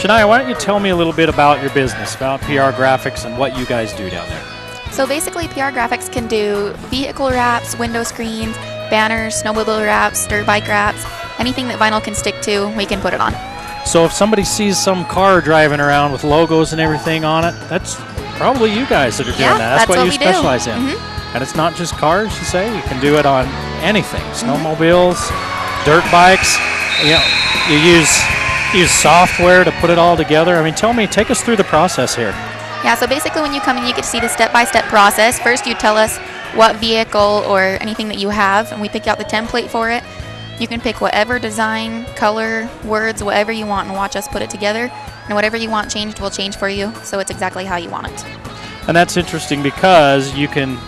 Shania, why don't you tell me a little bit about your business, about PR Graphix and what you guys do down there? So basically, PR Graphix can do vehicle wraps, window screens, banners, snowmobile wraps, dirt bike wraps, anything that vinyl can stick to, we can put it on. So if somebody sees some car driving around with logos and everything on it, that's probably you guys that are doing that. That's what you specialize in. And it's not just cars, you say? You can do it on anything. Snowmobiles, dirt bikes. You know, you use software to put it all together. I mean, take us through the process here. Yeah, so basically when you come in, you get to see the step-by-step process. First, you tell us what vehicle or anything that you have, and we pick out the template for it. You can pick whatever design, color, words, whatever you want, and watch us put it together. And whatever you want changed, we'll change for you, so it's exactly how you want it. And that's interesting because you can,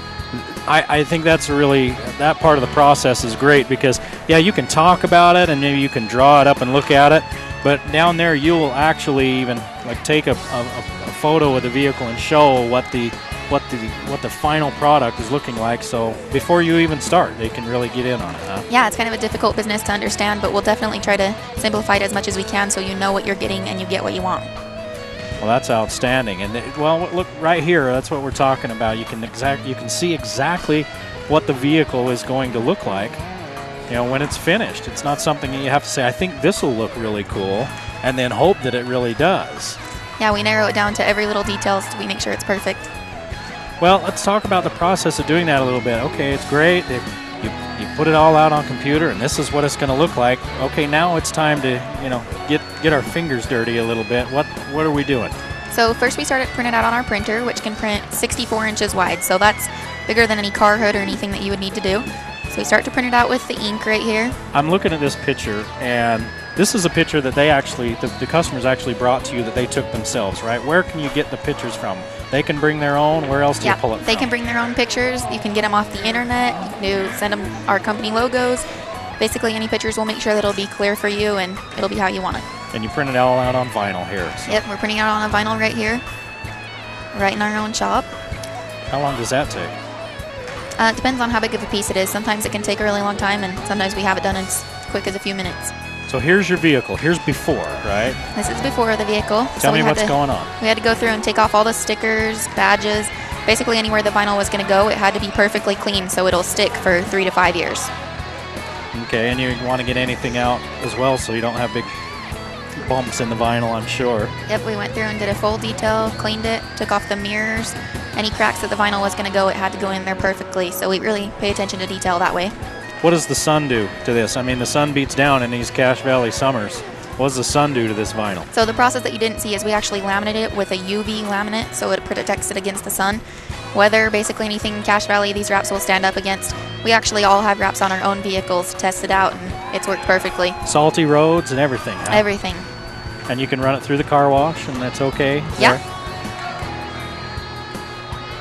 I think that's really, that part of the process is great because, yeah, you can talk about it and maybe you can draw it up and look at it, but down there you will actually even like take a photo of the vehicle and show what the final product is looking like, so before you even start they can really get in on it, huh? Yeah, it's kind of a difficult business to understand, but we'll definitely try to simplify it as much as we can so you know what you're getting and you get what you want. Well, that's outstanding. And well, look right here, that's what we're talking about. You can see exactly what the vehicle is going to look like, you know, when it's finished. It's not something that you have to say, I think this will look really cool, and then hope that it really does. Yeah, we narrow it down to every little detail so we make sure it's perfect. Well, let's talk about the process of doing that a little bit. Okay, it's great. You put it all out on computer, and this is what it's going to look like. Okay, now it's time to, you know, get our fingers dirty a little bit. What are we doing? So first we started printing it out on our printer, which can print 64 inches wide. So that's bigger than any car hood or anything that you would need to do. So we start to print it out with the ink right here. I'm looking at this picture, and this is a picture that they actually, the customers actually brought to you that they took themselves, right? Where can you get the pictures from? They can bring their own. Where else do you pull it from? They can bring their own pictures. You can get them off the internet. You can send them our company logos. Basically, any pictures, we'll make sure that it'll be clear for you and it'll be how you want it. And you print it all out on vinyl here. So. Yep, we're printing it out on a vinyl right here, right in our own shop. How long does that take? It depends on how big of a piece it is. Sometimes it can take a really long time, and sometimes we have it done as quick as a few minutes. So here's your vehicle. Here's before, right? This is before the vehicle. Tell me what's going on. We had to go through and take off all the stickers, badges. Basically anywhere the vinyl was going to go, it had to be perfectly clean so it'll stick for 3 to 5 years. Okay, and you want to get anything out as well so you don't have big bumps in the vinyl, I'm sure. Yep, we went through and did a full detail, cleaned it, took off the mirrors. Any cracks that the vinyl was going to go, it had to go in there perfectly. So we really pay attention to detail that way. What does the sun do to this? I mean, the sun beats down in these Cache Valley summers. What does the sun do to this vinyl? So the process that you didn't see is we actually laminate it with a UV laminate, so it protects it against the sun. Weather, basically anything in Cache Valley, these wraps will stand up against. We actually all have wraps on our own vehicles to test it out, and it's worked perfectly. Salty roads and everything, huh? Everything. And you can run it through the car wash, and that's okay? Yeah.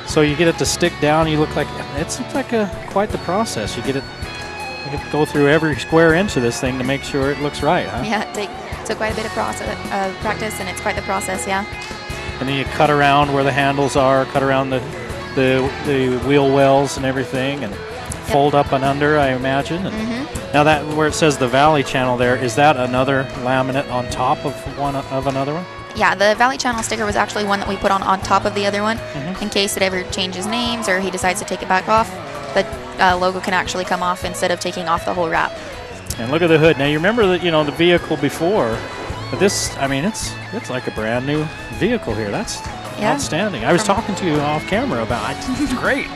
So you get it to stick down, you look like, it's like quite the process. You get it, you have to go through every square inch of this thing to make sure it looks right, huh? Yeah, it took quite a bit of practice, and it's quite the process, yeah. And then you cut around where the handles are, cut around the wheel wells and everything, and fold up and under, I imagine. And now that where it says the Valley Channel there, is that another laminate on top of another one? Yeah, the Valley Channel sticker was actually one that we put on top of the other one in case it ever changes names or he decides to take it back off. The logo can actually come off instead of taking off the whole wrap. And look at the hood. Now you remember that, you know, the vehicle before, but this, I mean, it's like a brand new vehicle here. That's outstanding. I was talking to you off camera about it. It's great.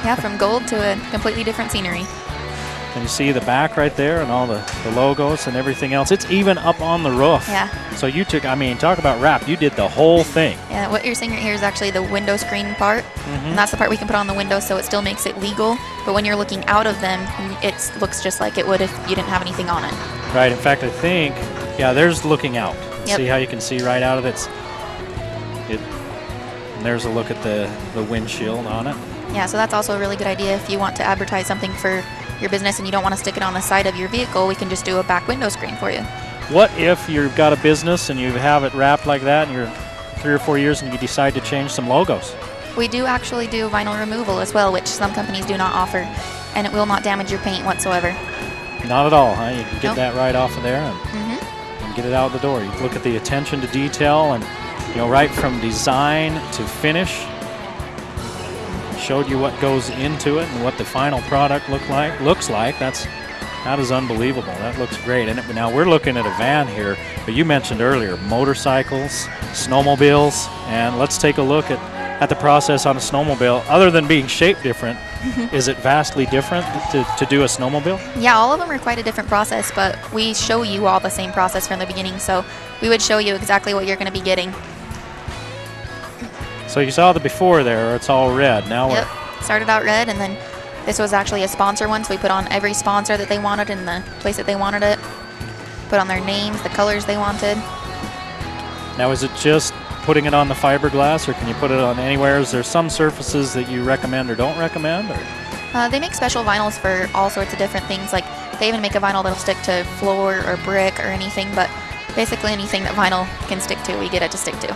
Yeah, from gold to a completely different scenery. And you see the back right there and all the logos and everything else. It's even up on the roof. Yeah. So you took, I mean, talk about wrap. You did the whole thing. Yeah, what you're seeing right here is actually the window screen part. And that's the part we can put on the window, so it still makes it legal. But when you're looking out of them, it looks just like it would if you didn't have anything on it. Right. In fact, I think, yeah, there's looking out. Yep. See how you can see right out of it? And there's a look at the windshield on it. Yeah, so that's also a really good idea if you want to advertise something for your business and you don't want to stick it on the side of your vehicle. We can just do a back window screen for you. What if you've got a business and you have it wrapped like that and you're 3 or 4 years and you decide to change some logos? We do actually do vinyl removal as well, which some companies do not offer, and it will not damage your paint whatsoever. Not at all, huh? You can get that right off of there. And and get it out the door. You look at the attention to detail, and right from design to finish. Showed you what goes into it and what the final product looks like. That is unbelievable. That looks great. And now we're looking at a van here, but you mentioned earlier motorcycles, snowmobiles, and let's take a look at the process on a snowmobile. Other than being shaped different, is it vastly different to do a snowmobile? Yeah, all of them are quite a different process, but we show you all the same process from the beginning, so we would show you exactly what you're going to be getting. So you saw the before there, it's all red. Now Yep, started out red, and then this was actually a sponsor one, so we put on every sponsor that they wanted in the place that they wanted it. Put on their names, the colors they wanted. Now is it just putting it on the fiberglass, or can you put it on anywhere? Is there some surfaces that you recommend or don't recommend? Or? They make special vinyls for all sorts of different things. Like they even make a vinyl that'll stick to floor or brick or anything, but basically anything that vinyl can stick to, we get it to stick to.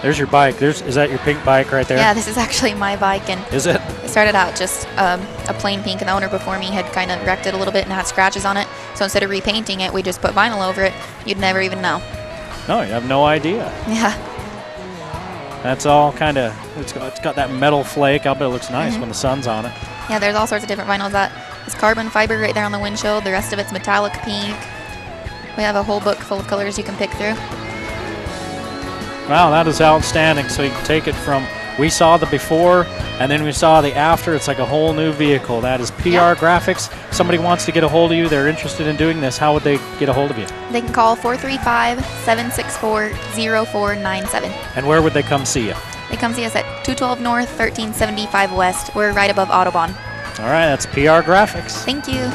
There's your bike. Is that your pink bike right there? Yeah, this is actually my bike, and is it? It started out just a plain pink, and the owner before me had kind of wrecked it a little bit and had scratches on it. So instead of repainting it, we just put vinyl over it. You'd never even know. No, you have no idea. Yeah. That's all kind of. It's got that metal flake. I bet it looks nice when the sun's on it. Yeah, there's all sorts of different vinyls. That is carbon fiber right there on the windshield. The rest of it's metallic pink. We have a whole book full of colors you can pick through. Wow, that is outstanding. So you can take it from, we saw the before, and then we saw the after. It's like a whole new vehicle. That is PR Graphix. Somebody wants to get a hold of you. They're interested in doing this. How would they get a hold of you? They can call 435-764-0497. And where would they come see you? They come see us at 212 North, 1375 West. We're right above Autobahn. All right, that's PR Graphix. Thank you.